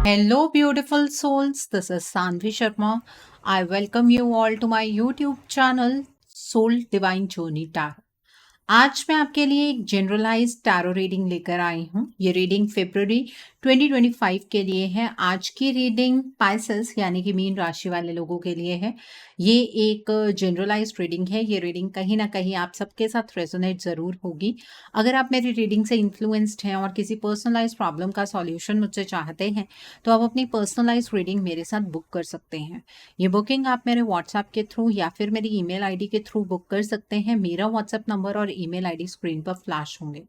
Hello, beautiful souls. This is Sanvi Sharma. I welcome you all to my YouTube channel, Soul Divine Journey Tarot. आज मैं आपके लिए एक generalise tarot reading लेकर आई हूँ। ये रीडिंग फरवरी 2025 के लिए है। आज की रीडिंग पाइसेस यानी कि मीन राशि वाले लोगों के लिए है। ये एक जनरलाइज्ड रीडिंग है। ये रीडिंग कहीं ना कहीं आप सबके साथ रेजोनेट ज़रूर होगी। अगर आप मेरी रीडिंग से इन्फ्लुएंस्ड हैं और किसी पर्सनलाइज प्रॉब्लम का सॉल्यूशन मुझसे चाहते हैं तो आप अपनी पर्सनलाइज रीडिंग मेरे साथ बुक कर सकते हैं। ये बुकिंग आप मेरे व्हाट्सएप के थ्रू या फिर मेरी ईमेल आईडी के थ्रू बुक कर सकते हैं। मेरा व्हाट्सएप नंबर और ईमेल आईडी स्क्रीन पर फ्लैश होंगे।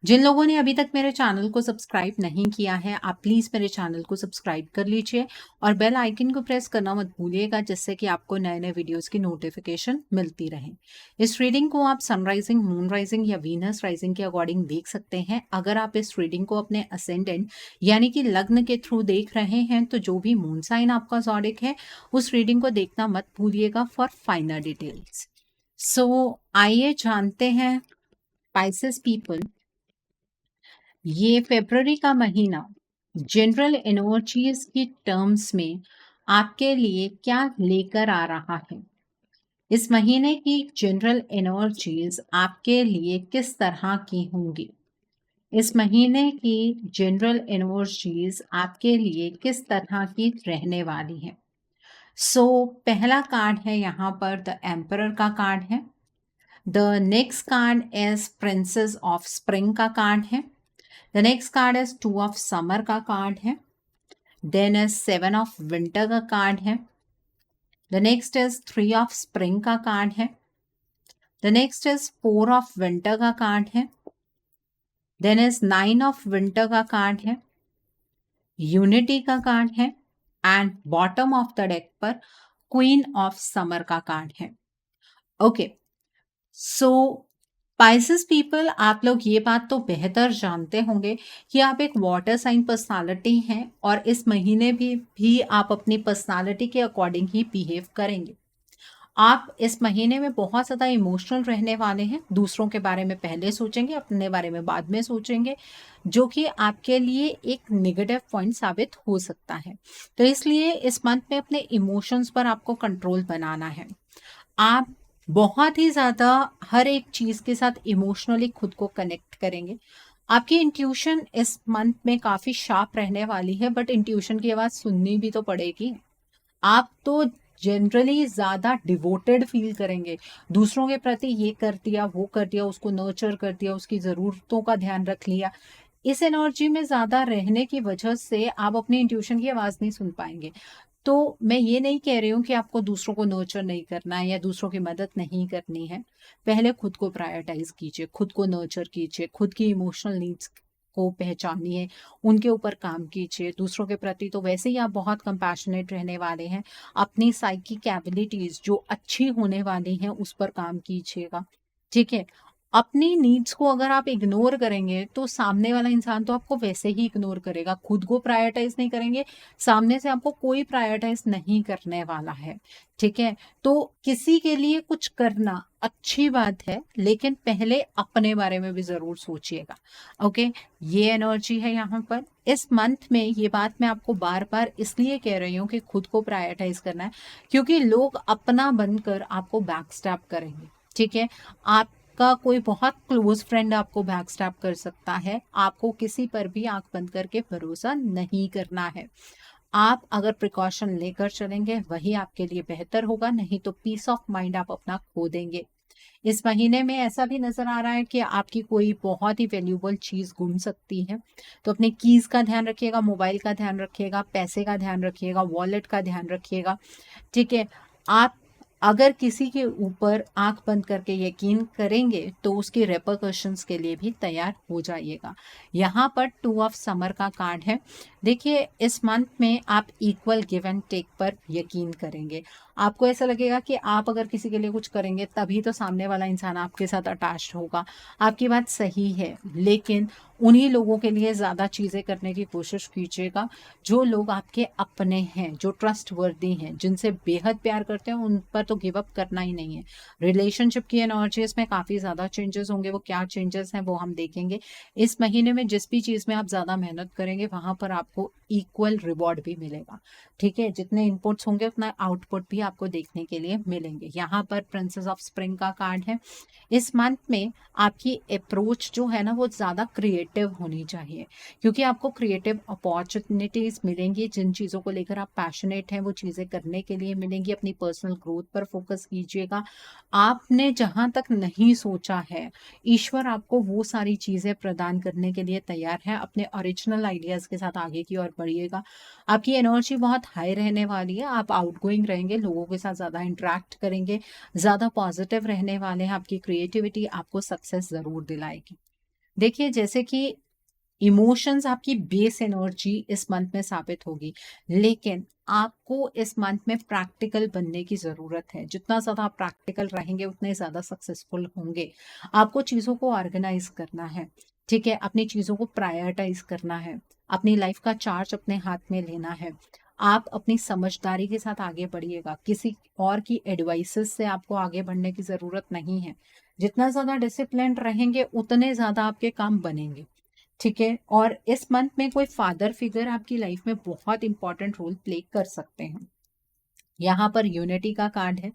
जिन लोगों ने अभी तक मेरे चैनल को सब्सक्राइब नहीं किया है, आप प्लीज़ मेरे चैनल को सब्सक्राइब कर लीजिए और बेल आइकन को प्रेस करना मत भूलिएगा, जिससे कि आपको नए नए वीडियोस की नोटिफिकेशन मिलती रहे। इस रीडिंग को आप सनराइजिंग, मून राइजिंग या वीनस राइजिंग के अकॉर्डिंग देख सकते हैं। अगर आप इस रीडिंग को अपने असेंडेंट यानी कि लग्न के थ्रू देख रहे हैं तो जो भी मून साइन आपका ज़ोडिक है उस रीडिंग को देखना मत भूलिएगा फॉर फाइनल डिटेल्स। सो आइए जानते हैं पाइसेस पीपल, ये फेब्रुअरी का महीना जनरल एनर्जीज की टर्म्स में आपके लिए क्या लेकर आ रहा है। इस महीने की जनरल एनर्जीज आपके लिए किस तरह की होंगी। इस महीने की जनरल एनर्जीज आपके लिए किस तरह की रहने वाली है। पहला कार्ड है यहाँ पर द एम्परर का कार्ड है। The next card is princess of spring का कार्ड है। The next card is 2 of summer का कार्ड है। देन इज 7 ऑफ विंटर का कार्ड है। The next is 3 of spring का कार्ड है। The next is 4 of winter का card है। देन इज 9 ऑफ विंटर का कार्ड है। यूनिटी का कार्ड है and bottom of the deck पर क्वीन ऑफ समर का कार्ड है। ओके, सो पाइसेस पीपल, आप लोग ये बात तो बेहतर जानते होंगे कि आप एक वाटर साइन पर्सनालिटी हैं और इस महीने भी आप अपनी पर्सनालिटी के अकॉर्डिंग ही बिहेव करेंगे। आप इस महीने में बहुत ज़्यादा इमोशनल रहने वाले हैं। दूसरों के बारे में पहले सोचेंगे, अपने बारे में बाद में सोचेंगे, जो कि आपके लिए एक नेगेटिव पॉइंट साबित हो सकता है। तो इसलिए इस मंथ में अपने इमोशंस पर आपको कंट्रोल बनाना है। आप बहुत ही ज़्यादा हर एक चीज़ के साथ इमोशनली खुद को कनेक्ट करेंगे। आपकी इंट्यूशन इस मंथ में काफ़ी शार्प रहने वाली है, बट इंट्यूशन की आवाज़ सुननी भी तो पड़ेगी। आप तो जनरली ज़्यादा डिवोटेड फील करेंगे। दूसरों के प्रति ये कर दिया, वो कर दिया, उसको नर्चर कर दिया, उसकी ज़रूरतों का ध्यान रख लिया। इस एनर्जी में ज़्यादा रहने की वजह से आप अपनी इंट्यूशन की आवाज़ नहीं सुन पाएंगे। तो मैं ये नहीं कह रही हूँ कि आपको दूसरों को नर्चर नहीं करना है या दूसरों की मदद नहीं करनी है। पहले खुद को प्रायोरिटाइज कीजिए, खुद को नर्चर कीजिए, खुद की इमोशनल नीड्स को पहचानिए, उनके ऊपर काम कीजिए। दूसरों के प्रति तो वैसे ही आप बहुत कंपैशनेट रहने वाले हैं। अपनी साइकिक एबिलिटीज जो अच्छी होने वाली हैं उस पर काम कीजिएगा, ठीक है। अपनी नीड्स को अगर आप इग्नोर करेंगे तो सामने वाला इंसान तो आपको वैसे ही इग्नोर करेगा। खुद को प्रायोरिटाइज नहीं करेंगे, सामने से आपको कोई प्रायोरिटाइज नहीं करने वाला है, ठीक है। तो किसी के लिए कुछ करना अच्छी बात है, लेकिन पहले अपने बारे में भी जरूर सोचिएगा। ओके, ये एनर्जी है यहाँ पर। इस मंथ में ये बात मैं आपको बार बार इसलिए कह रही हूँ कि खुद को प्रायोरिटाइज करना है, क्योंकि लोग अपना बनकर आपको बैकस्टैप करेंगे, ठीक है। आपका कोई बहुत क्लोज फ्रेंड आपको बैकस्टैप कर सकता है। आपको किसी पर भी आंख बंद करके भरोसा नहीं करना है। आप अगर प्रिकॉशन लेकर चलेंगे वही आपके लिए बेहतर होगा, नहीं तो पीस ऑफ माइंड आप अपना खो देंगे। इस महीने में ऐसा भी नजर आ रहा है कि आपकी कोई बहुत ही वैल्यूबल चीज गुम सकती है। तो अपने कीज का ध्यान रखिएगा, मोबाइल का ध्यान रखिएगा, पैसे का ध्यान रखिएगा, वॉलेट का ध्यान रखिएगा, ठीक है। आप अगर किसी के ऊपर आंख बंद करके यकीन करेंगे तो उसकी रेपरकशंस के लिए भी तैयार हो जाइएगा। यहाँ पर 2 ऑफ समर का कार्ड है। देखिए, इस मंथ में आप इक्वल गिव एंड टेक पर यकीन करेंगे। आपको ऐसा लगेगा कि आप अगर किसी के लिए कुछ करेंगे तभी तो सामने वाला इंसान आपके साथ अटैच्ड होगा। आपकी बात सही है, लेकिन उन्हीं लोगों के लिए ज़्यादा चीज़ें करने की कोशिश कीजिएगा जो लोग आपके अपने हैं, जो ट्रस्टवर्दी हैं, जिनसे बेहद प्यार करते हैं, उन पर तो गिव अप करना ही नहीं है। रिलेशनशिप की एनर्जीज में काफ़ी ज़्यादा चेंजेस होंगे, वो क्या चेंजेस हैं वो हम देखेंगे। इस महीने में जिस भी चीज़ में आप ज़्यादा मेहनत करेंगे वहाँ पर आपको इक्वल रिवॉर्ड भी मिलेगा। ठीक है, जितने इनपुट्स होंगे उतना आउटपुट भी आपको देखने के लिए मिलेंगे। यहाँ पर प्रिंसेस ऑफ स्प्रिंग का कार्ड है। इस मंथ में आपकी अप्रोच जो है ना वो ज़्यादा क्रिएटिव होनी चाहिए, क्योंकि आपको क्रिएटिव अपॉर्चुनिटीज़ मिलेंगी। जिन चीज़ों को लेकर आप पैशनेट हैं वो चीज़ें करने के लिए मिलेंगी। अपनी पर्सनल ग्रोथ पर फोकस कीजिएगा। आपने जहाँ तक नहीं सोचा है, ईश्वर आपको वो सारी चीज़ें प्रदान करने के लिए तैयार है। अपने ओरिजिनल आइडियाज़ के साथ आगे की ओर बढ़िएगा। आपकी एनर्जी बहुत हाई रहने वाली है। आप आउटगोइंग रहेंगे, लोगों के साथ ज़्यादा इंटरेक्ट करेंगे, ज़्यादा पॉजिटिव रहने वाले हैं। आपकी क्रिएटिविटी आपको सक्सेस ज़रूर दिलाएगी। देखिए, जैसे कि इमोशंस आपकी बेस एनर्जी इस मंथ में साबित होगी, लेकिन आपको इस मंथ में प्रैक्टिकल बनने की ज़रूरत है। जितना ज़्यादा आप प्रैक्टिकल रहेंगे उतने ज़्यादा सक्सेसफुल होंगे। आपको चीज़ों को ऑर्गेनाइज करना है, ठीक है, अपनी चीज़ों को प्रायोरिटाइज करना है, अपनी लाइफ का चार्ज अपने हाथ में लेना है। आप अपनी समझदारी के साथ आगे बढ़िएगा। किसी और की एडवाइसेस से आपको आगे बढ़ने की ज़रूरत नहीं है। जितना ज़्यादा डिसिप्लिन रहेंगे उतने ज़्यादा आपके काम बनेंगे। ठीक है, और इस मंथ में कोई फादर फिगर आपकी लाइफ में बहुत इंपॉर्टेंट रोल प्ले कर सकते हैं। यहाँ पर यूनिटी का कार्ड है।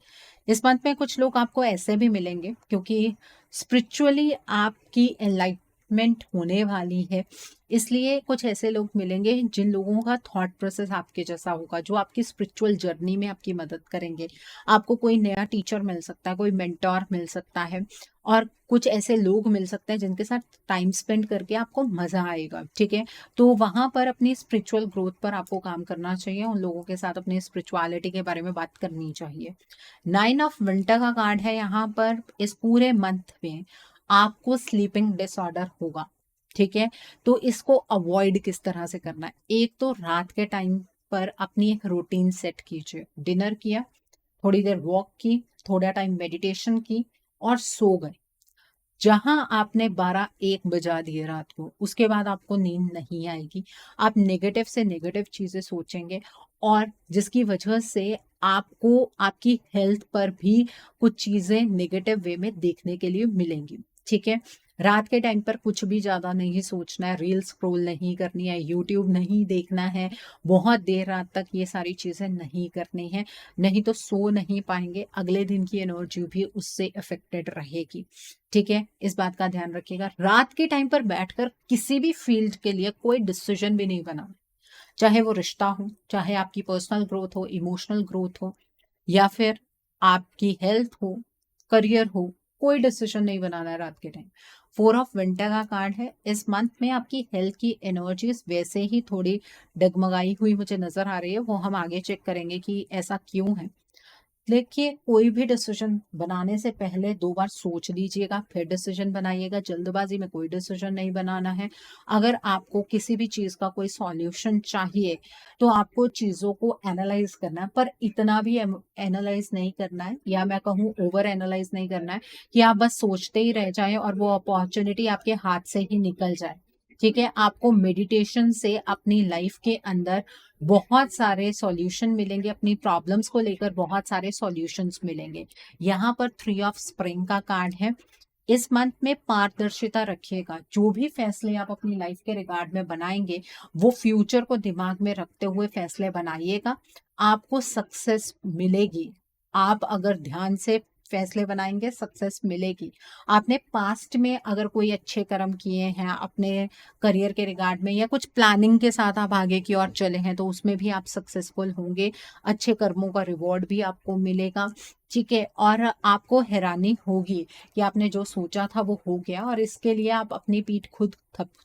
इस मंथ में कुछ लोग आपको ऐसे भी मिलेंगे, क्योंकि स्पिरिचुअली आपकी एनलाइटमेंट होने वाली है, इसलिए कुछ ऐसे लोग मिलेंगे जिन लोगों का थॉट प्रोसेस आपके जैसा होगा, जो आपकी स्पिरिचुअल जर्नी में आपकी मदद करेंगे। आपको कोई नया टीचर मिल सकता है, कोई मेंटोर मिल सकता है, और कुछ ऐसे लोग मिल सकते हैं जिनके साथ टाइम स्पेंड करके आपको मजा आएगा। ठीक है, तो वहां पर अपनी स्पिरिचुअल ग्रोथ पर आपको काम करना चाहिए। उन लोगों के साथ अपनी स्पिरिचुअलिटी के बारे में बात करनी चाहिए। 9 ऑफ विंटर का कार्ड है यहाँ पर। इस पूरे मंथ में आपको स्लीपिंग डिसऑर्डर होगा। ठीक है, तो इसको अवॉइड किस तरह से करना है? एक तो रात के टाइम पर अपनी एक रूटीन सेट कीजिए। डिनर किया, थोड़ी देर वॉक की, थोड़ा टाइम मेडिटेशन की और सो गए। जहां आपने 12-1 बजा दिए रात को, उसके बाद आपको नींद नहीं आएगी। आप नेगेटिव से नेगेटिव चीजें सोचेंगे, और जिसकी वजह से आपको आपकी हेल्थ पर भी कुछ चीजें नेगेटिव वे में देखने के लिए मिलेंगी। ठीक है, रात के टाइम पर कुछ भी ज्यादा नहीं सोचना है, रील स्क्रॉल नहीं करनी है, यूट्यूब नहीं देखना है, बहुत देर रात तक ये सारी चीजें नहीं करनी है। नहीं तो सो नहीं पाएंगे, अगले दिन की एनर्जी भी उससे अफेक्टेड रहेगी। ठीक है, इस बात का ध्यान रखिएगा। रात के टाइम पर बैठकर किसी भी फील्ड के लिए कोई डिसीजन भी नहीं बनाना, चाहे वो रिश्ता हो, चाहे आपकी पर्सनल ग्रोथ हो, इमोशनल ग्रोथ हो, या फिर आपकी हेल्थ हो, करियर हो। कोई डिसीजन नहीं बनाना है रात के टाइम। 4 ऑफ विंटर का कार्ड है। इस मंथ में आपकी हेल्थ की एनर्जीज वैसे ही थोड़ी डगमगाई हुई मुझे नजर आ रही है, वो हम आगे चेक करेंगे कि ऐसा क्यों है। देखिए, कोई भी डिसीजन बनाने से पहले 2 बार सोच लीजिएगा, फिर डिसीजन बनाइएगा। जल्दबाजी में कोई डिसीजन नहीं बनाना है। अगर आपको किसी भी चीज़ का कोई सॉल्यूशन चाहिए, तो आपको चीज़ों को एनालाइज करना है, पर इतना भी एनालाइज नहीं करना है, या मैं कहूँ ओवर एनालाइज नहीं करना है कि आप बस सोचते ही रह जाएं और वो अपॉर्चुनिटी आपके हाथ से ही निकल जाए। ठीक है, आपको मेडिटेशन से अपनी लाइफ के अंदर बहुत सारे सॉल्यूशन मिलेंगे, अपनी प्रॉब्लम्स को लेकर बहुत सारे सॉल्यूशंस मिलेंगे। यहाँ पर 3 ऑफ स्प्रिंग का कार्ड है। इस मंथ में पारदर्शिता रखिएगा। जो भी फैसले आप अपनी लाइफ के रिगार्ड में बनाएंगे, वो फ्यूचर को दिमाग में रखते हुए फैसले बनाइएगा। आपको सक्सेस मिलेगी। आप अगर ध्यान से फैसले बनाएंगे, सक्सेस मिलेगी। आपने पास्ट में अगर कोई अच्छे कर्म किए हैं अपने करियर के रिगार्ड में, या कुछ प्लानिंग के साथ आप आगे की ओर चले हैं, तो उसमें भी आप सक्सेसफुल होंगे। अच्छे कर्मों का रिवॉर्ड भी आपको मिलेगा। ठीक है, और आपको हैरानी होगी कि आपने जो सोचा था वो हो गया, और इसके लिए आप अपनी पीठ खुद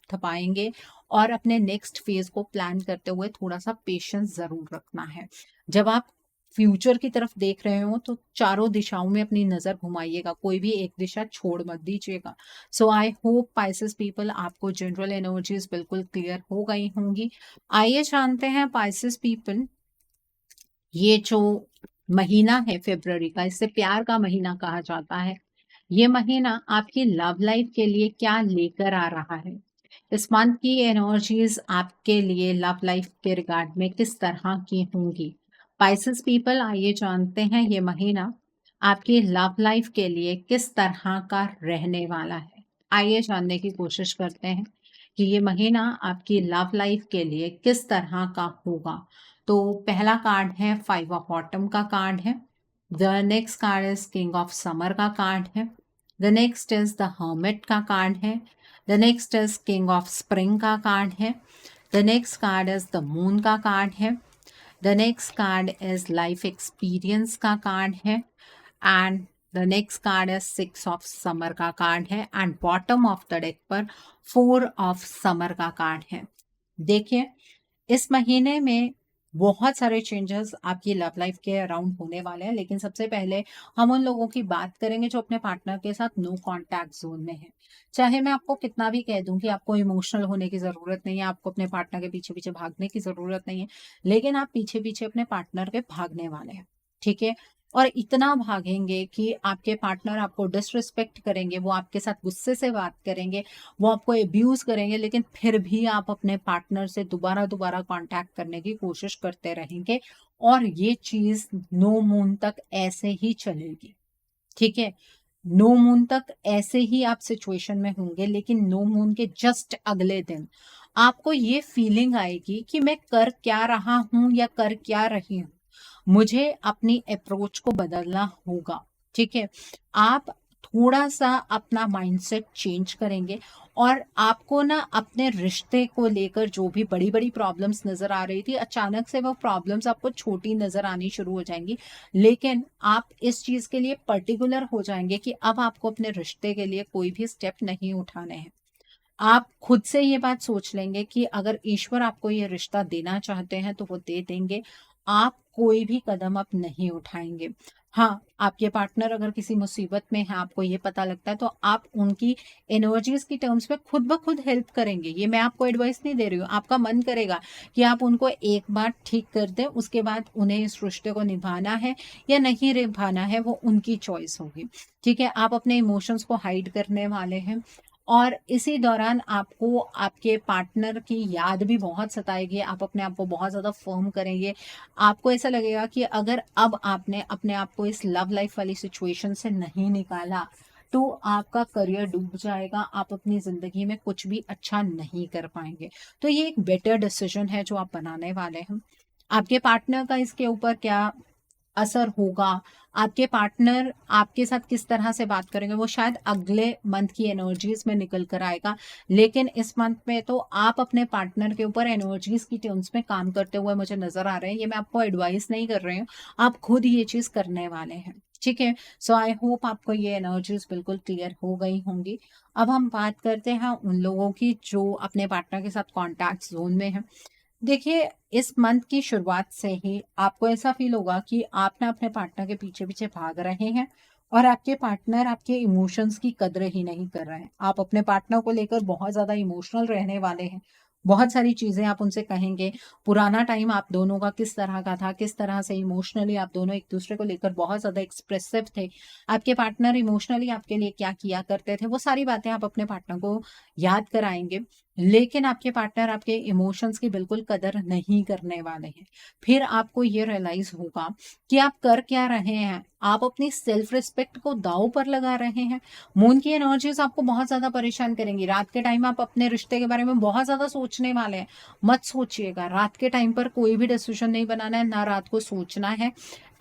थपाएंगे। और अपने नेक्स्ट फेज को प्लान करते हुए थोड़ा सा पेशेंस जरूर रखना है। जब आप फ्यूचर की तरफ देख रहे हो तो चारों दिशाओं में अपनी नजर घुमाइएगा, कोई भी एक दिशा छोड़ मत दीजिएगा। सो आई होप पाइसेस पीपल, आपको जनरल एनर्जीज बिल्कुल क्लियर हो गई होंगी। आइए जानते हैं पाइसेस पीपल, ये जो महीना है फरवरी का, इसे प्यार का महीना कहा जाता है। ये महीना आपकी लव लाइफ के लिए क्या लेकर आ रहा है? इस मंथ की एनर्जीज आपके लिए लव लाइफ के रिगार्ड में किस तरह की होंगी? पाइसेस पीपल, आइए जानते हैं ये महीना आपकी लव लाइफ के लिए किस तरह का रहने वाला है। आइए जानने की कोशिश करते हैं कि ये महीना आपकी लव लाइफ के लिए किस तरह का होगा। तो पहला कार्ड है 5 ऑफ ऑटम का कार्ड है। The next card is king of summer का कार्ड है। The next is the hermit का कार्ड है। The next is king of spring का कार्ड है। The next card is the moon का कार्ड है। The next card is life experience का card है। एंड द नेक्स्ट कार्ड है 6 of summer का कार्ड है। And bottom of the deck पर 4 ऑफ समर का कार्ड है। देखिए, इस महीने में बहुत सारे चेंजेस आपकी लव लाइफ के अराउंड होने वाले हैं, लेकिन सबसे पहले हम उन लोगों की बात करेंगे जो अपने पार्टनर के साथ नो कांटेक्ट जोन में है। चाहे मैं आपको कितना भी कह दूं कि आपको इमोशनल होने की जरूरत नहीं है, आपको अपने पार्टनर के पीछे पीछे भागने की जरूरत नहीं है, लेकिन आप पीछे पीछे अपने पार्टनर के भागने वाले हैं। ठीक है, और इतना भागेंगे कि आपके पार्टनर आपको डिसरिस्पेक्ट करेंगे, वो आपके साथ गुस्से से बात करेंगे, वो आपको अब्यूज करेंगे, लेकिन फिर भी आप अपने पार्टनर से दोबारा दोबारा कांटेक्ट करने की कोशिश करते रहेंगे। और ये चीज नो मून तक ऐसे ही चलेगी। ठीक है, नो मून तक ऐसे ही आप सिचुएशन में होंगे, लेकिन नो मून के जस्ट अगले दिन आपको ये फीलिंग आएगी कि मैं कर क्या रहा हूं या कर क्या रही हूं, मुझे अपनी अप्रोच को बदलना होगा। ठीक है, आप थोड़ा सा अपना माइंडसेट चेंज करेंगे और आपको ना अपने रिश्ते को लेकर जो भी बड़ी बड़ी प्रॉब्लम्स नजर आ रही थी, अचानक से वो प्रॉब्लम्स आपको छोटी नजर आनी शुरू हो जाएंगी। लेकिन आप इस चीज के लिए पर्टिकुलर हो जाएंगे कि अब आपको अपने रिश्ते के लिए कोई भी स्टेप नहीं उठाने हैं। आप खुद से ये बात सोच लेंगे कि अगर ईश्वर आपको ये रिश्ता देना चाहते हैं तो वो दे देंगे। आप कोई भी कदम अब नहीं उठाएंगे। हाँ, आपके पार्टनर अगर किसी मुसीबत में है, आपको ये पता लगता है, तो आप उनकी एनर्जीज की टर्म्स में खुद ब खुद हेल्प करेंगे। ये मैं आपको एडवाइस नहीं दे रही हूँ, आपका मन करेगा कि आप उनको एक बार ठीक कर दें, उसके बाद उन्हें इस रिश्ते को निभाना है या नहीं निभाना है, वो उनकी चॉइस होगी। ठीक है, आप अपने इमोशंस को हाइड करने वाले हैं और इसी दौरान आपको आपके पार्टनर की याद भी बहुत सताएगी। आप अपने आप को बहुत ज़्यादा फर्म करेंगे। आपको ऐसा लगेगा कि अगर अब आपने अपने आप को इस लव लाइफ वाली सिचुएशन से नहीं निकाला तो आपका करियर डूब जाएगा, आप अपनी ज़िंदगी में कुछ भी अच्छा नहीं कर पाएंगे। तो ये एक बेटर डिसीजन है जो आप बनाने वाले हैं। आपके पार्टनर का इसके ऊपर क्या असर होगा, आपके पार्टनर आपके साथ किस तरह से बात करेंगे, वो शायद अगले मंथ की एनर्जीज में निकल कर आएगा। लेकिन इस मंथ में तो आप अपने पार्टनर के ऊपर एनर्जीज की टर्म्स में काम करते हुए मुझे नजर आ रहे हैं। ये मैं आपको एडवाइस नहीं कर रही हूँ, आप खुद ये चीज करने वाले हैं। ठीक है, सो आई होप आपको ये एनर्जीज बिल्कुल क्लियर हो गई होंगी। अब हम बात करते हैं उन लोगों की जो अपने पार्टनर के साथ कॉन्टैक्ट जोन में है। देखिए, इस मंथ की शुरुआत से ही आपको ऐसा फील होगा कि आप ना अपने पार्टनर के पीछे पीछे भाग रहे हैं और आपके पार्टनर आपके इमोशंस की कदर ही नहीं कर रहे हैं। आप अपने पार्टनर को लेकर बहुत ज्यादा इमोशनल रहने वाले हैं। बहुत सारी चीजें आप उनसे कहेंगे, पुराना टाइम आप दोनों का किस तरह का था, किस तरह से इमोशनली आप दोनों एक दूसरे को लेकर बहुत ज्यादा एक्सप्रेसिव थे, आपके पार्टनर इमोशनली आपके लिए क्या किया करते थे, वो सारी बातें आप अपने पार्टनर को याद कराएंगे। लेकिन आपके पार्टनर आपके इमोशंस की बिल्कुल कदर नहीं करने वाले हैं। फिर आपको ये रियलाइज होगा कि आप कर क्या रहे हैं, आप अपनी सेल्फ रिस्पेक्ट को दांव पर लगा रहे हैं। मून की एनर्जीज आपको बहुत ज्यादा परेशान करेंगी। रात के टाइम आप अपने रिश्ते के बारे में बहुत ज्यादा सोचने वाले हैं। मत सोचिएगा, रात के टाइम पर कोई भी डिसीजन नहीं बनाना है, ना रात को सोचना है।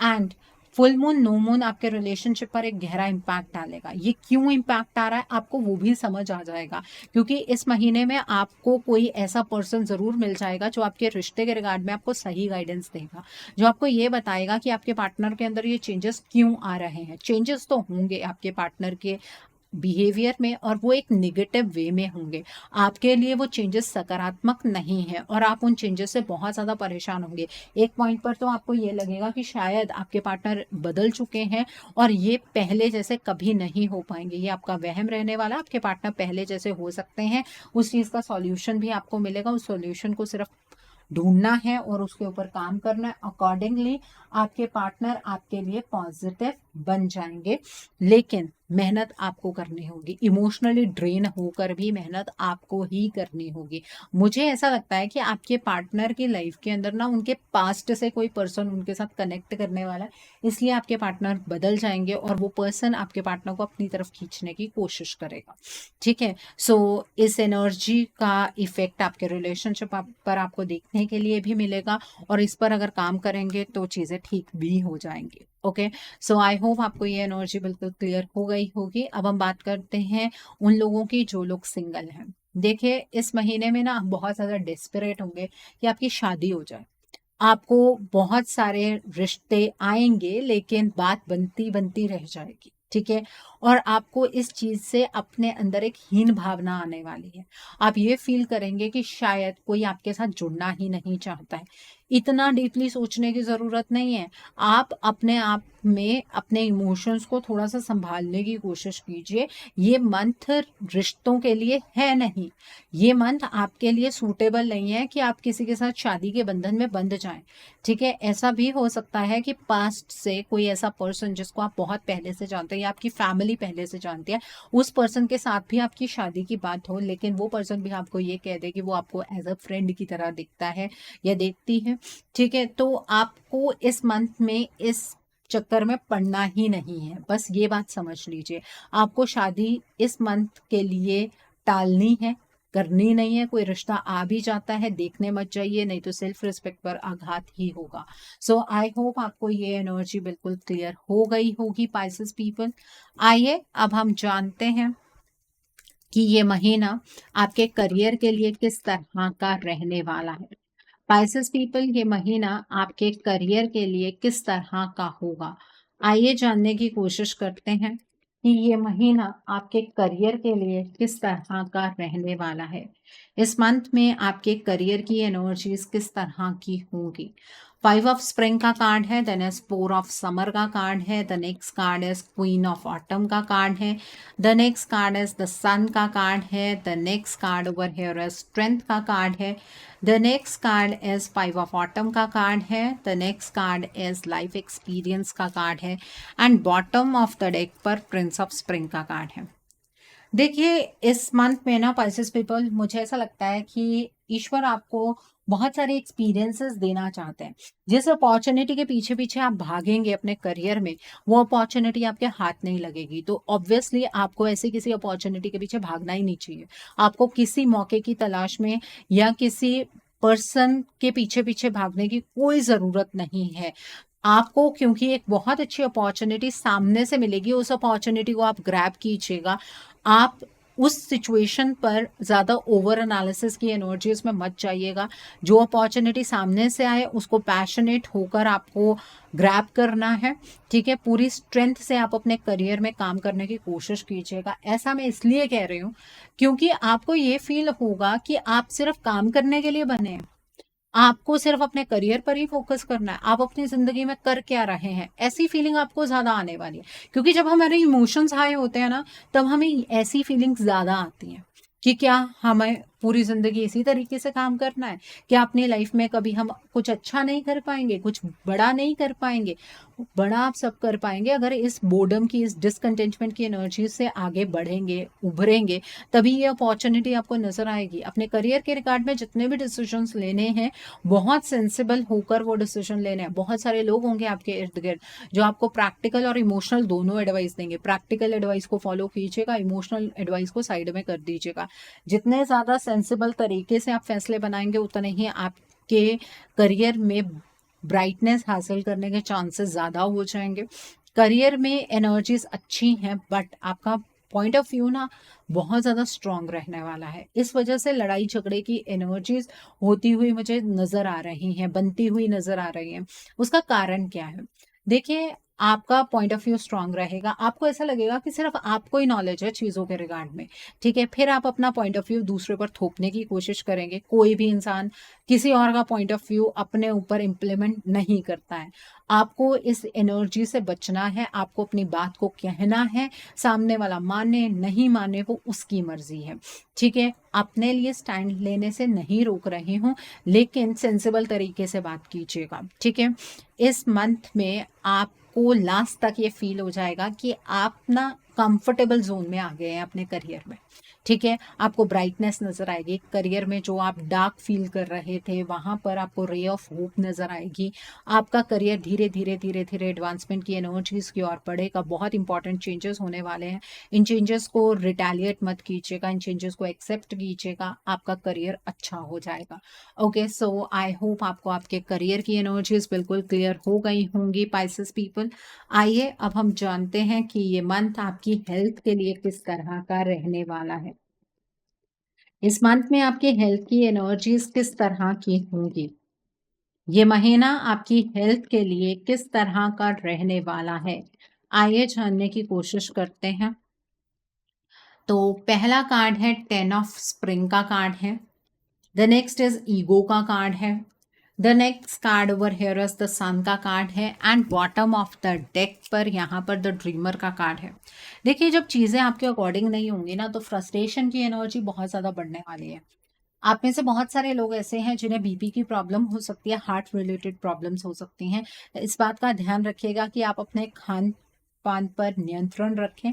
And full moon, no moon आपके रिलेशनशिप पर एक गहरा इम्पैक्ट डालेगा। ये क्यों इम्पैक्ट आ रहा है आपको वो भी समझ आ जाएगा, क्योंकि इस महीने में आपको कोई ऐसा पर्सन जरूर मिल जाएगा जो आपके रिश्ते के रिगार्ड में आपको सही गाइडेंस देगा, जो आपको ये बताएगा कि आपके पार्टनर के अंदर ये चेंजेस क्यों आ रहे हैं। चेंजेस तो होंगे आपके पार्टनर के बिहेवियर में और वो एक नेगेटिव वे में होंगे। आपके लिए वो चेंजेस सकारात्मक नहीं है और आप उन चेंजेस से बहुत ज़्यादा परेशान होंगे। एक पॉइंट पर तो आपको ये लगेगा कि शायद आपके पार्टनर बदल चुके हैं और ये पहले जैसे कभी नहीं हो पाएंगे। ये आपका वहम रहने वाला, आपके पार्टनर पहले जैसे हो सकते हैं। उस चीज़ का सॉल्यूशन भी आपको मिलेगा, उस सॉल्यूशन को सिर्फ ढूंढना है और उसके ऊपर काम करना है। अकॉर्डिंगली आपके पार्टनर आपके लिए पॉजिटिव बन जाएंगे, लेकिन मेहनत आपको करनी होगी। इमोशनली ड्रेन होकर भी मेहनत आपको ही करनी होगी। मुझे ऐसा लगता है कि आपके पार्टनर की लाइफ के अंदर ना उनके पास्ट से कोई पर्सन उनके साथ कनेक्ट करने वाला है, इसलिए आपके पार्टनर बदल जाएंगे और वो पर्सन आपके पार्टनर को अपनी तरफ खींचने की कोशिश करेगा। ठीक है, सो इस एनर्जी का इफेक्ट आपके रिलेशनशिप पर आपको देखने के लिए भी मिलेगा, और इस पर अगर काम करेंगे तो चीज़ें ठीक भी हो जाएंगी। ओके, सो आई होप आपको ये एनर्जी बिल्कुल क्लियर हो गई होगी। अब हम बात करते हैं उन लोगों की जो लोग सिंगल हैं। देखिए, इस महीने में ना आप बहुत ज़्यादा डेस्परेट होंगे कि आपकी शादी हो जाए। आपको बहुत सारे रिश्ते आएंगे, लेकिन बात बनती बनती रह जाएगी। ठीक है, और आपको इस चीज से अपने अंदर एक हीन भावना आने वाली है। आप ये फील करेंगे कि शायद कोई आपके साथ जुड़ना ही नहीं चाहता है। इतना डीपली सोचने की जरूरत नहीं है। आप अपने आप में अपने इमोशंस को थोड़ा सा संभालने की कोशिश कीजिए। ये मंथ रिश्तों के लिए है नहीं। ये मंथ आपके लिए सूटेबल नहीं है कि आप किसी के साथ शादी के बंधन में बंध जाएं। ठीक है, ऐसा भी हो सकता है कि पास्ट से कोई ऐसा पर्सन जिसको आप बहुत पहले से जानते हैं या आपकी फैमिली पहले से जानती है, उस पर्सन के साथ भी आपकी शादी की बात हो, लेकिन वो पर्सन भी आपको ये कह दे कि वो आपको एज अ फ्रेंड की तरह दिखता है या देखती है। ठीक है, तो आपको इस मंथ में इस चक्कर में पड़ना ही नहीं है। बस ये बात समझ लीजिए, आपको शादी इस मंथ के लिए टालनी है, करनी नहीं है। कोई रिश्ता आ भी जाता है, देखने मत जाइए, नहीं तो सेल्फ रिस्पेक्ट पर आघात ही होगा। सो आई होप आपको ये एनर्जी बिल्कुल क्लियर हो गई होगी पाइसेस पीपल। आइए अब हम जानते हैं कि ये महीना आपके करियर के लिए किस तरह का रहने वाला है। पाइसेस पीपल, ये महीना आपके करियर के लिए किस तरह का होगा। आइए जानने की कोशिश करते हैं कि ये महीना आपके करियर के लिए किस तरह का रहने वाला है। इस मंथ में आपके करियर की एनर्जीज किस तरह की होंगी। 5 ऑफ स्प्रिंग का कार्ड है, देन इज 4 ऑफ समर का कार्ड है, the next card is queen of autumn का कार्ड है, the next card is the sun का कार्ड है, the next card over here is strength का कार्ड है, the next card is 5 of autumn का card है, the next card is life experience का card है, and bottom of the deck पर Prince of spring का card है। देखिए, इस मंथ में ना पाइसेस पीपल, मुझे ऐसा लगता है कि ईश्वर आपको बहुत सारे एक्सपीरियंसेस देना चाहते हैं। जिस अपॉर्चुनिटी के पीछे पीछे आप भागेंगे अपने करियर में, वो अपॉर्चुनिटी आपके हाथ नहीं लगेगी। तो ऑब्वियसली आपको ऐसे किसी अपॉर्चुनिटी के पीछे भागना ही नहीं चाहिए। आपको किसी मौके की तलाश में या किसी पर्सन के पीछे पीछे भागने की कोई ज़रूरत नहीं है। आपको क्योंकि एक बहुत अच्छी अपॉर्चुनिटी सामने से मिलेगी, उस अपॉर्चुनिटी को आप ग्रैब कीजिएगा। आप उस सिचुएशन पर ज़्यादा ओवर एनालिसिस की एनर्जीज में मत जाइएगा। जो अपॉर्चुनिटी सामने से आए उसको पैशनेट होकर आपको ग्रैब करना है। ठीक है, पूरी स्ट्रेंथ से आप अपने करियर में काम करने की कोशिश कीजिएगा। ऐसा मैं इसलिए कह रही हूँ क्योंकि आपको ये फील होगा कि आप सिर्फ काम करने के लिए बने हैं। आपको सिर्फ अपने करियर पर ही फोकस करना है। आप अपनी जिंदगी में कर क्या रहे हैं, ऐसी फीलिंग आपको ज्यादा आने वाली है। क्योंकि जब हमारे इमोशंस हाई होते हैं ना, तब हमें ऐसी फीलिंग्स ज्यादा आती हैं कि क्या हमें पूरी जिंदगी इसी तरीके से काम करना है। क्या अपनी लाइफ में कभी हम कुछ अच्छा नहीं कर पाएंगे, कुछ बड़ा नहीं कर पाएंगे। बड़ा आप सब कर पाएंगे अगर इस बोर्डम की, इस डिसकंटेंटमेंट की एनर्जी से आगे बढ़ेंगे, उभरेंगे, तभी ये अपॉर्चुनिटी आपको नजर आएगी। अपने करियर के रिगार्ड में जितने भी डिसीजंस लेने हैं, बहुत सेंसिबल होकर वो डिसीजन लेने हैं। बहुत सारे लोग होंगे आपके इर्द गिर्द जो आपको प्रैक्टिकल और इमोशनल दोनों एडवाइस देंगे। प्रैक्टिकल एडवाइस को फॉलो कीजिएगा, इमोशनल एडवाइस को साइड में कर दीजिएगा। जितने ज्यादा सेंसिबल तरीके से आप फैसले बनाएंगे, उतने ही आपके करियर में ब्राइटनेस हासिल करने के चांसेस ज़्यादा हो जाएंगे। करियर में एनर्जीज अच्छी हैं, बट आपका पॉइंट ऑफ व्यू ना बहुत ज़्यादा स्ट्रांग रहने वाला है। इस वजह से लड़ाई झगड़े की एनर्जीज होती हुई मुझे नज़र आ रही हैं, बनती हुई नज़र आ रही हैं। उसका कारण क्या है? देखिए, आपका पॉइंट ऑफ व्यू स्ट्रांग रहेगा। आपको ऐसा लगेगा कि सिर्फ आपको ही नॉलेज है चीज़ों के रिगार्ड में, ठीक है? फिर आप अपना पॉइंट ऑफ व्यू दूसरे पर थोपने की कोशिश करेंगे। कोई भी इंसान किसी और का पॉइंट ऑफ व्यू अपने ऊपर इम्प्लीमेंट नहीं करता है। आपको इस एनर्जी से बचना है, आपको अपनी बात को कहना है, सामने वाला माने नहीं माने वो उसकी मर्जी है, ठीक है? अपने लिए स्टैंड लेने से नहीं रोक रही हूँ, लेकिन सेंसिबल तरीके से बात कीजिएगा, ठीक है? इस मंथ में आपको लास्ट तक ये फील हो जाएगा कि आप ना कंफर्टेबल जोन में आ गए हैं अपने करियर में, ठीक है? आपको ब्राइटनेस नजर आएगी करियर में, जो आप डार्क फील कर रहे थे वहां पर आपको रे ऑफ होप नजर आएगी। आपका करियर धीरे धीरे धीरे धीरे एडवांसमेंट की एनर्जीज की ओर बढ़ेगा। बहुत इंपॉर्टेंट चेंजेस होने वाले हैं। इन चेंजेस को रिटेलिएट मत कीजिएगा, इन चेंजेस को एक्सेप्ट कीजिएगा, आपका करियर अच्छा हो जाएगा। ओके, सो आई होप आपको आपके करियर की एनर्जीज बिल्कुल क्लियर हो गई होंगी पाइसेस पीपल। आइए अब हम जानते हैं कि ये मंथ आपकी हेल्थ के लिए किस तरह का रहने वाला है। इस मंथ में आपकी हेल्थ की एनर्जीज किस तरह की होंगी? ये महीना आपकी हेल्थ के लिए किस तरह का रहने वाला है? आइए जानने की कोशिश करते हैं। तो पहला कार्ड है 10 ऑफ स्प्रिंग का कार्ड है। द नेक्स्ट इज ईगो का कार्ड है। The next card over here is the sun का कार्ड है and bottom of the deck पर यहाँ पर द ड्रीमर का कार्ड है। देखिए, जब चीज़ें आपके अकॉर्डिंग नहीं होंगी ना, तो फ्रस्ट्रेशन की एनर्जी बहुत ज़्यादा बढ़ने वाली है। आप में से बहुत सारे लोग ऐसे हैं जिन्हें बीपी की प्रॉब्लम हो सकती है, हार्ट रिलेटेड प्रॉब्लम्स हो सकती हैं। इस बात का ध्यान रखिएगा कि आप अपने खान पान पर नियंत्रण रखें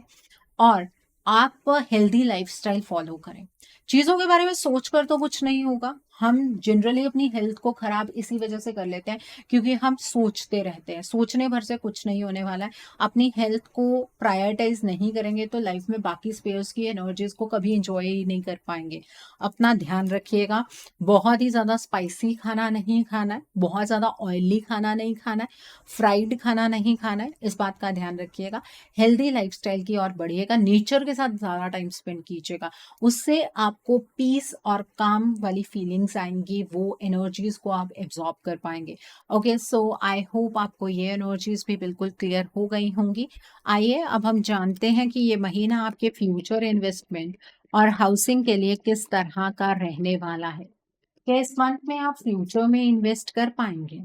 और आप हेल्दी लाइफस्टाइल फॉलो करें। चीज़ों के बारे में सोचकर तो कुछ नहीं होगा। हम जनरली अपनी हेल्थ को खराब इसी वजह से कर लेते हैं क्योंकि हम सोचते रहते हैं। सोचने भर से कुछ नहीं होने वाला है। अपनी हेल्थ को प्रायोरिटाइज नहीं करेंगे तो लाइफ में बाकी स्पेयर्स की एनर्जीज को कभी इंजॉय ही नहीं कर पाएंगे। अपना ध्यान रखिएगा। बहुत ही ज़्यादा स्पाइसी खाना नहीं खाना है, बहुत ज़्यादा ऑयली खाना नहीं खाना है, फ्राइड खाना नहीं खाना है। इस बात का ध्यान रखिएगा। हेल्दी लाइफस्टाइल की ओर बढ़िएगा। नेचर के साथ ज़्यादा टाइम स्पेंड कीजिएगा। उससे आपको पीस और काम वाली फीलिंग्स आएंगी, वो एनर्जीज को आप एब्जॉर्ब कर पाएंगे। ओके, सो आई होप आपको ये एनर्जीज भी बिल्कुल क्लियर हो गई होंगी। आइए अब हम जानते हैं कि ये महीना आपके फ्यूचर इन्वेस्टमेंट और हाउसिंग के लिए किस तरह का रहने वाला है। क्या इस मंथ में आप फ्यूचर में इन्वेस्ट कर पाएंगे?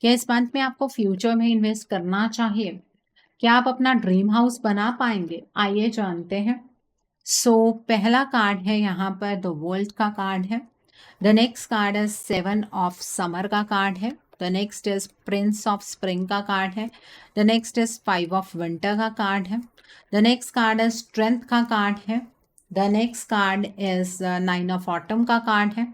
क्या इस मंथ में आपको फ्यूचर में इन्वेस्ट करना चाहिए? क्या आप अपना ड्रीम हाउस बना पाएंगे? आइए जानते हैं। सो पहला कार्ड है यहाँ पर द वर्ल्ड का कार्ड है। द नेक्स्ट कार्ड है 7 ऑफ समर का कार्ड है। The next is prince of spring का कार्ड है। The next is 5 of winter का कार्ड है। The next card is strength का कार्ड है। The next card is 9 of autumn का कार्ड है।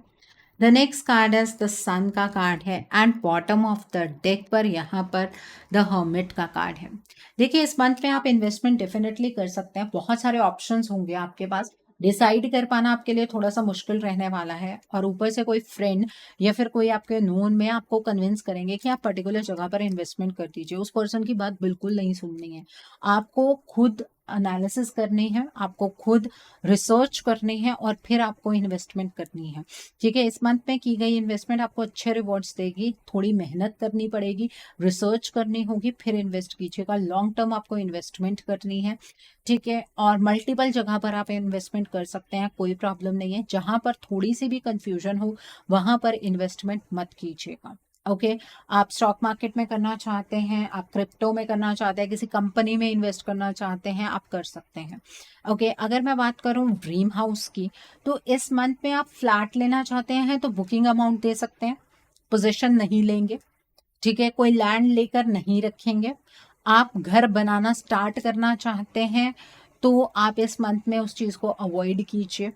The next card is the sun का card है and bottom of the deck पर यहाँ पर द हर्मिट का कार्ड है। देखिए, इस मंथ में आप इन्वेस्टमेंट डेफिनेटली कर सकते हैं। बहुत सारे ऑप्शंस होंगे आपके पास। डिसाइड कर पाना आपके लिए थोड़ा सा मुश्किल रहने वाला है और ऊपर से कोई फ्रेंड या फिर कोई आपके नोन में आपको कन्विंस करेंगे कि आप पर्टिकुलर जगह पर इन्वेस्टमेंट कर दीजिए। उस पर्सन की बात बिल्कुल नहीं सुननी है। आपको खुद एनालिसिस करनी है, आपको खुद रिसर्च करनी है और फिर आपको इन्वेस्टमेंट करनी है, ठीक है? इस मंथ में की गई इन्वेस्टमेंट आपको अच्छे रिवॉर्ड्स देगी। थोड़ी मेहनत करनी पड़ेगी, रिसर्च करनी होगी, फिर इन्वेस्ट कीजिएगा। लॉन्ग टर्म आपको इन्वेस्टमेंट करनी है, ठीक है? और मल्टीपल जगह पर आप इन्वेस्टमेंट कर सकते हैं, कोई प्रॉब्लम नहीं है। जहां पर थोड़ी सी भी कंफ्यूजन हो वहां पर इन्वेस्टमेंट मत कीजिएगा। ओके, आप स्टॉक मार्केट में करना चाहते हैं, आप क्रिप्टो में करना चाहते हैं, किसी कंपनी में इन्वेस्ट करना चाहते हैं, आप कर सकते हैं। ओके, अगर मैं बात करूं ड्रीम हाउस की, तो इस मंथ में आप फ्लैट लेना चाहते हैं तो बुकिंग अमाउंट दे सकते हैं। पोजीशन नहीं लेंगे, ठीक है? कोई लैंड लेकर नहीं रखेंगे। आप घर बनाना स्टार्ट करना चाहते हैं तो आप इस मंथ में उस चीज़ को अवॉइड कीजिए।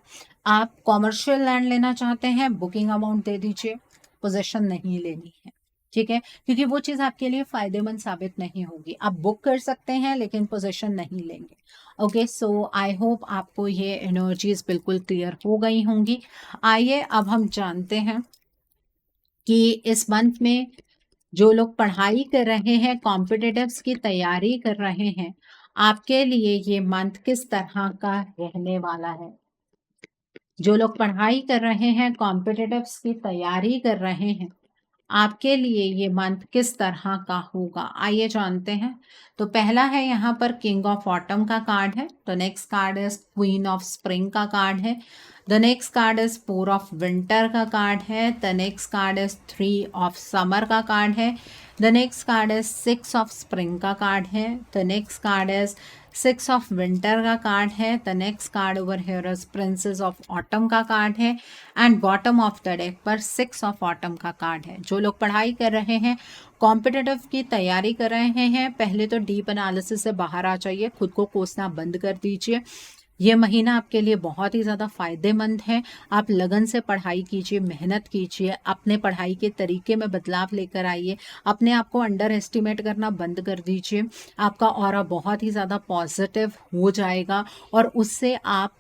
आप कॉमर्शियल लैंड लेना चाहते हैं, बुकिंग अमाउंट दे दीजिए, पोजीशन नहीं लेनी है, ठीक है? क्योंकि वो चीज़ आपके लिए फायदेमंद साबित नहीं होगी। आप बुक कर सकते हैं लेकिन पोजीशन नहीं लेंगे। ओके, सो आई होप आपको ये एनर्जीज बिल्कुल क्लियर हो गई होंगी। आइए अब हम जानते हैं कि इस मंथ में जो लोग पढ़ाई कर रहे हैं, कॉम्पिटिटिव्स की तैयारी कर रहे हैं, आपके लिए ये मंथ किस तरह का रहने वाला है? जो लोग पढ़ाई कर रहे हैं, कॉम्पिटिटिव्स की तैयारी कर रहे हैं, आपके लिए ये मंथ किस तरह का होगा, आइए जानते हैं। तो पहला है यहाँ पर किंग ऑफ ऑटम का कार्ड है। The next card is queen of spring का कार्ड है। The next card is four of winter का कार्ड है। The next card is three of summer का कार्ड है। The next card is six of spring का card है। The next card is six of winter का card है। The next card over here is princess of autumn का card है। And bottom of the deck पर six of autumn का card है। जो लोग पढ़ाई कर रहे हैं, कॉम्पिटिटिव की तैयारी कर रहे हैं, पहले तो डीप एनालिसिस से बाहर आ जाइए, खुद को कोसना बंद कर दीजिए। ये महीना आपके लिए बहुत ही ज़्यादा फायदेमंद है। आप लगन से पढ़ाई कीजिए, मेहनत कीजिए, अपने पढ़ाई के तरीके में बदलाव लेकर आइए, अपने आप को अंडर एस्टिमेट करना बंद कर दीजिए। आपका ऑरा बहुत ही ज़्यादा पॉजिटिव हो जाएगा और उससे आप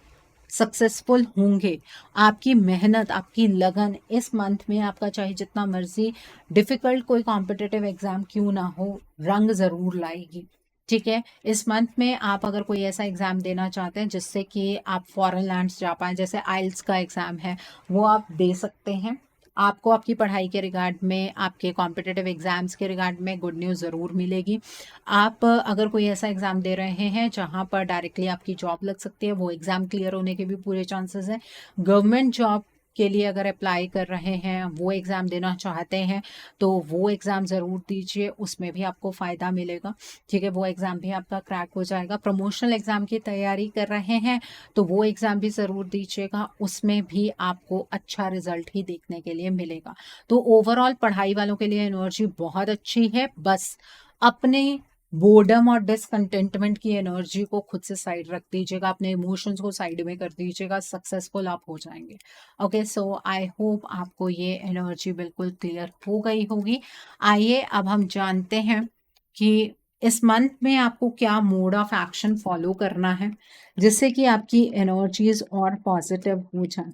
सक्सेसफुल होंगे। आपकी मेहनत, आपकी लगन इस मंथ में आपका चाहे जितना मर्जी डिफ़िकल्ट कोई कॉम्पिटिटिव एग्ज़ाम क्यों ना हो, रंग ज़रूर लाएगी। ठीक है, इस मंथ में आप अगर कोई ऐसा एग्ज़ाम देना चाहते हैं जिससे कि आप फॉरेन लैंड्स जा पाएँ, जैसे आइल्स का एग्ज़ाम है, वो आप दे सकते हैं। आपको आपकी पढ़ाई के रिगार्ड में, आपके कॉम्पिटिटिव एग्ज़ाम्स के रिगार्ड में गुड न्यूज़ ज़रूर मिलेगी। आप अगर कोई ऐसा एग्ज़ाम दे रहे हैं जहाँ पर डायरेक्टली आपकी जॉब लग सकती है, वो एग्ज़ाम क्लियर होने के भी पूरे चांसेस हैं। गवर्नमेंट जॉब के लिए अगर अप्लाई कर रहे हैं, वो एग्ज़ाम देना चाहते हैं, तो वो एग्ज़ाम ज़रूर दीजिए, उसमें भी आपको फ़ायदा मिलेगा। ठीक है, वो एग्ज़ाम भी आपका क्रैक हो जाएगा। प्रमोशनल एग्ज़ाम की तैयारी कर रहे हैं तो वो एग्ज़ाम भी ज़रूर दीजिएगा, उसमें भी आपको अच्छा रिजल्ट ही देखने के लिए मिलेगा। तो ओवरऑल पढ़ाई वालों के लिए एनर्जी बहुत अच्छी है। बस अपने बोर्डम और डिसकंटेंटमेंट की एनर्जी को खुद से साइड रख दीजिएगा, अपने इमोशंस को साइड में कर दीजिएगा, सक्सेसफुल आप हो जाएंगे। ओके, सो आई होप आपको ये एनर्जी बिल्कुल क्लियर हो गई होगी। आइए अब हम जानते हैं कि इस मंथ में आपको क्या मोड ऑफ एक्शन फॉलो करना है जिससे कि आपकी एनर्जीज और पॉजिटिव हो जाए।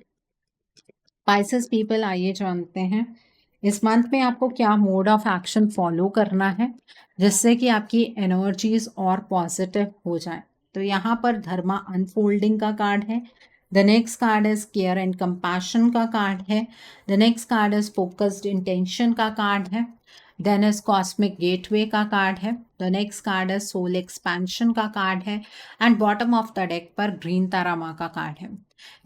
स्पाइसेस पीपल, आइए जानते हैं इस मंथ में आपको क्या मोड ऑफ एक्शन फॉलो करना है जिससे कि आपकी एनर्जीज और पॉजिटिव हो जाए। तो यहाँ पर धर्मा अनफोल्डिंग का कार्ड है। The next card is care and compassion का कार्ड है। The next card is focused intention का कार्ड है। देन इज कॉस्मिक गेटवे का कार्ड है। The next card is soul expansion का कार्ड है। And bottom of the deck पर green Tara Ma का कार्ड है।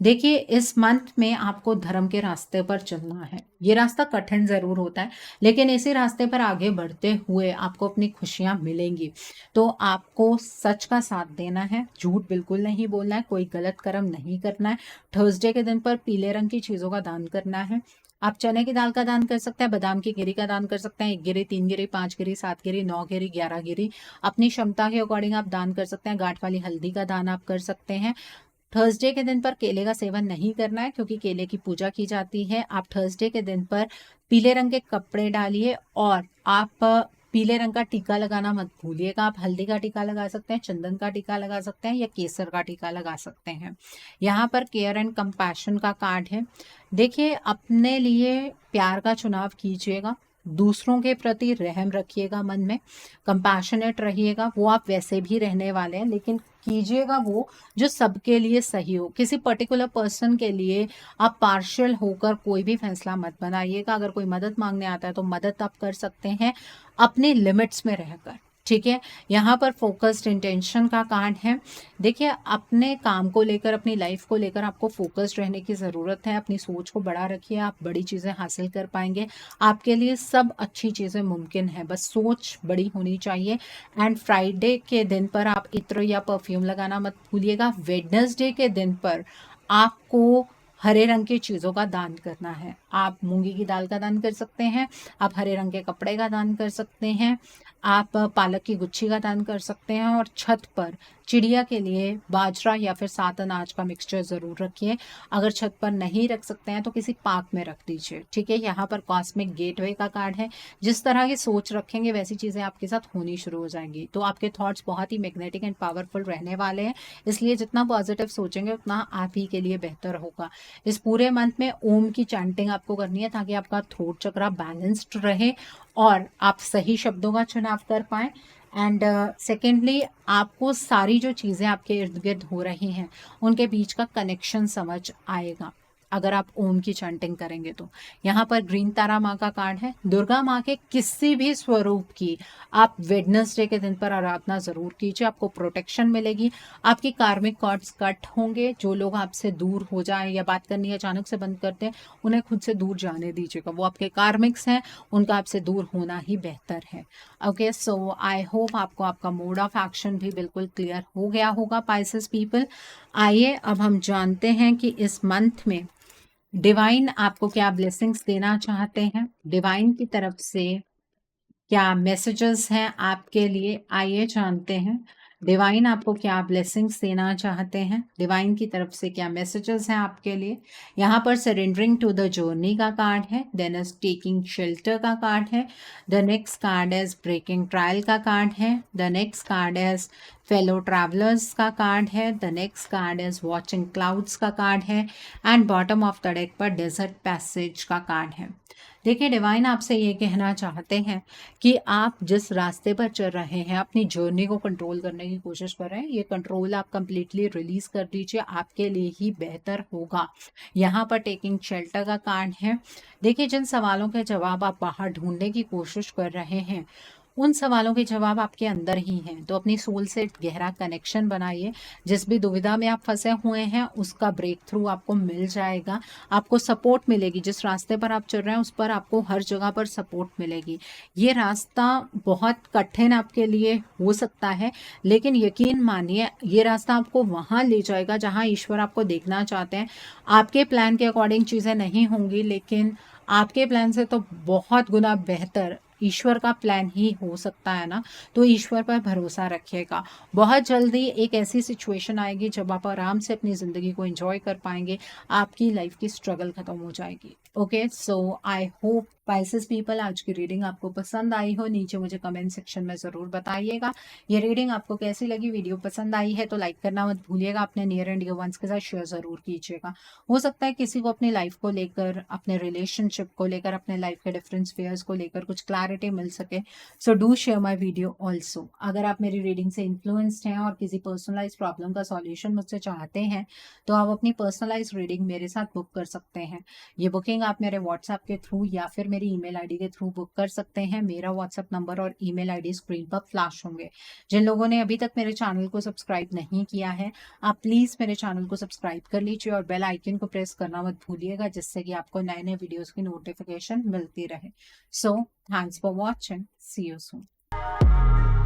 देखिए, इस मंथ में आपको धर्म के रास्ते पर चलना है। ये रास्ता कठिन ज़रूर होता है, लेकिन इसी रास्ते पर आगे बढ़ते हुए आपको अपनी खुशियाँ मिलेंगी। तो आपको सच का साथ देना है, झूठ बिल्कुल नहीं बोलना है, कोई गलत कर्म नहीं करना है। थर्सडे के दिन पर पीले रंग की चीज़ों का दान करना है। आप चने की दाल का दान कर सकते हैं, बादाम की गिरी का दान कर सकते हैं, 1 गिरी, 3 गिरी, 5 गिरी, 7 गिरी, 9 गिरी, 11 गिरी। अपनी क्षमता के अकॉर्डिंग आप दान कर सकते हैं। गांठ वाली हल्दी का दान आप कर सकते हैं। थर्सडे के दिन पर केले का सेवन नहीं करना है क्योंकि केले की पूजा की जाती है। आप थर्सडे के दिन पर पीले रंग के कपड़े डालिए और आप पीले रंग का टीका लगाना मत भूलिएगा। आप हल्दी का टीका लगा सकते हैं, चंदन का टीका लगा सकते हैं या केसर का टीका लगा सकते हैं। यहाँ पर केयर एंड कंपैशन का कार्ड है। देखिए, अपने लिए प्यार का चुनाव कीजिएगा, दूसरों के प्रति रहम रखिएगा, मन में कंपैशनेट रहिएगा। वो आप वैसे भी रहने वाले हैं, लेकिन कीजिएगा वो जो सबके लिए सही हो। किसी पर्टिकुलर पर्सन के लिए आप पार्शियल होकर कोई भी फैसला मत बनाइएगा। अगर कोई मदद मांगने आता है तो मदद आप कर सकते हैं अपने लिमिट्स में रहकर। ठीक है, यहाँ पर फोकस्ड इंटेंशन का कार्ड है। देखिए, अपने काम को लेकर, अपनी लाइफ को लेकर आपको फोकस्ड रहने की ज़रूरत है। अपनी सोच को बड़ा रखिए, आप बड़ी चीज़ें हासिल कर पाएंगे। आपके लिए सब अच्छी चीज़ें मुमकिन है, बस सोच बड़ी होनी चाहिए। एंड फ्राइडे के दिन पर आप इत्र या परफ्यूम लगाना मत भूलिएगा। वेडनेसडे के दिन पर आपको हरे रंग की चीज़ों का दान करना है। आप मूंगी की दाल का दान कर सकते हैं, आप हरे रंग के कपड़े का दान कर सकते हैं, आप पालक की गुच्छी का दान कर सकते हैं और छत पर चिड़िया के लिए बाजरा या फिर 7 अनाज का मिक्सचर ज़रूर रखिए। अगर छत पर नहीं रख सकते हैं तो किसी पार्क में रख दीजिए। ठीक है, यहाँ पर कॉस्मिक गेटवे का कार्ड है। जिस तरह की सोच रखेंगे वैसी चीज़ें आपके साथ होनी शुरू हो जाएंगी। तो आपके थॉट्स बहुत ही मैग्नेटिक एंड पावरफुल रहने वाले हैं, इसलिए जितना पॉजिटिव सोचेंगे उतना आप ही के लिए बेहतर होगा। इस पूरे मंथ में ओम की चैंटिंग आपको करनी है ताकि आपका थ्रोट चक्रा बैलेंस्ड रहे और आप सही शब्दों का चुनाव कर पाएँ। एंड सेकेंडली, आपको सारी जो चीज़ें आपके इर्द गिर्द हो रही हैं उनके बीच का कनेक्शन समझ आएगा। अगर आप ओम की चैंटिंग करेंगे तो। यहाँ पर ग्रीन तारा माँ का कार्ड है। दुर्गा माँ के किसी भी स्वरूप की आप वेडनेसडे के दिन पर आराधना जरूर कीजिए, आपको प्रोटेक्शन मिलेगी। आपकी कार्मिक कॉर्ड्स कट होंगे। जो लोग आपसे दूर हो जाएं या बात करनी अचानक से बंद करते हैं, उन्हें खुद से दूर जाने दीजिएगा। वो आपके कार्मिक्स हैं, उनका आपसे दूर होना ही बेहतर है। ओके, सो आई होप आपको आपका मोड ऑफ एक्शन भी बिल्कुल क्लियर हो गया होगा पाइसेस पीपल। आइए अब हम जानते हैं कि इस मंथ में डिवाइन आपको क्या ब्लेसिंग्स देना चाहते हैं, डिवाइन की तरफ से क्या मैसेजेस हैं आपके लिए। आइए जानते हैं डिवाइन आपको क्या ब्लेसिंग्स देना चाहते हैं, डिवाइन की तरफ से क्या मैसेजेस हैं आपके लिए। यहाँ पर सरेंडरिंग टू द जर्नी का कार्ड है, देन इज टेकिंग शेल्टर का कार्ड है, the next card is breaking trial का कार्ड है, the next card is fellow travellers का कार्ड है, the next card is watching clouds का कार्ड है, and bottom of the deck पर desert passage का कार्ड है। देखिए, डिवाइन आपसे ये कहना चाहते हैं कि आप जिस रास्ते पर चल रहे हैं, अपनी जर्नी को कंट्रोल करने की कोशिश कर रहे हैं, ये कंट्रोल आप कंप्लीटली रिलीज कर दीजिए, आपके लिए ही बेहतर होगा। यहाँ पर टेकिंग शेल्टर का कार्ड है। देखिए, जिन सवालों के जवाब आप बाहर ढूंढने की कोशिश कर रहे हैं, उन सवालों के जवाब आपके अंदर ही हैं। तो अपनी सोल से गहरा कनेक्शन बनाइए। जिस भी दुविधा में आप फंसे हुए हैं, उसका ब्रेक थ्रू आपको मिल जाएगा, आपको सपोर्ट मिलेगी। जिस रास्ते पर आप चल रहे हैं, उस पर आपको हर जगह पर सपोर्ट मिलेगी। ये रास्ता बहुत कठिन आपके लिए हो सकता है, लेकिन यकीन मानिए, ये रास्ता आपको वहाँ ले जाएगा जहाँ ईश्वर आपको देखना चाहते हैं। आपके प्लान के अकॉर्डिंग चीज़ें नहीं होंगी, लेकिन आपके प्लान से तो बहुत गुना बेहतर ईश्वर का प्लान ही हो सकता है ना। तो ईश्वर पर भरोसा रखिएगा। बहुत जल्दी एक ऐसी सिचुएशन आएगी जब आप आराम से अपनी ज़िंदगी को एंजॉय कर पाएंगे, आपकी लाइफ की स्ट्रगल खत्म हो जाएगी। Okay, so I hope Pisces people आज की रीडिंग आपको पसंद आई हो। नीचे मुझे कमेंट सेक्शन में ज़रूर बताइएगा ये रीडिंग आपको कैसी लगी। वीडियो पसंद आई है तो लाइक करना मत भूलिएगा, अपने नियर एंड डियर वंस के साथ शेयर ज़रूर कीजिएगा। हो सकता है किसी को अपनी लाइफ को लेकर, अपने रिलेशनशिप को लेकर, अपने लाइफ के डिफरेंट स्फेयर्स को लेकर कुछ क्लैरिटी मिल सके। So do share my video also. अगर आप मेरी रीडिंग से इन्फ्लुएंस्ड हैं और किसी पर्सनलाइज प्रॉब्लम का सॉल्यूशन मुझसे चाहते हैं, तो आप अपनी पर्सनलाइज रीडिंग मेरे साथ बुक कर सकते हैं। ये बुकिंग आप मेरे व्हाट्सएप के थ्रू या फिर मेरी ईमेल आईडी के थ्रू बुक कर सकते हैं। मेरा व्हाट्सएप नंबर और ईमेल आईडी स्क्रीन पर फ्लैश होंगे। जिन लोगों ने अभी तक मेरे चैनल को सब्सक्राइब नहीं किया है, आप प्लीज़ मेरे चैनल को सब्सक्राइब कर लीजिए और बेल आइकन को प्रेस करना मत भूलिएगा, जिससे कि आपको नए नए वीडियोज़ की नोटिफिकेशन मिलती रहे। So thanks for watching, see you soon.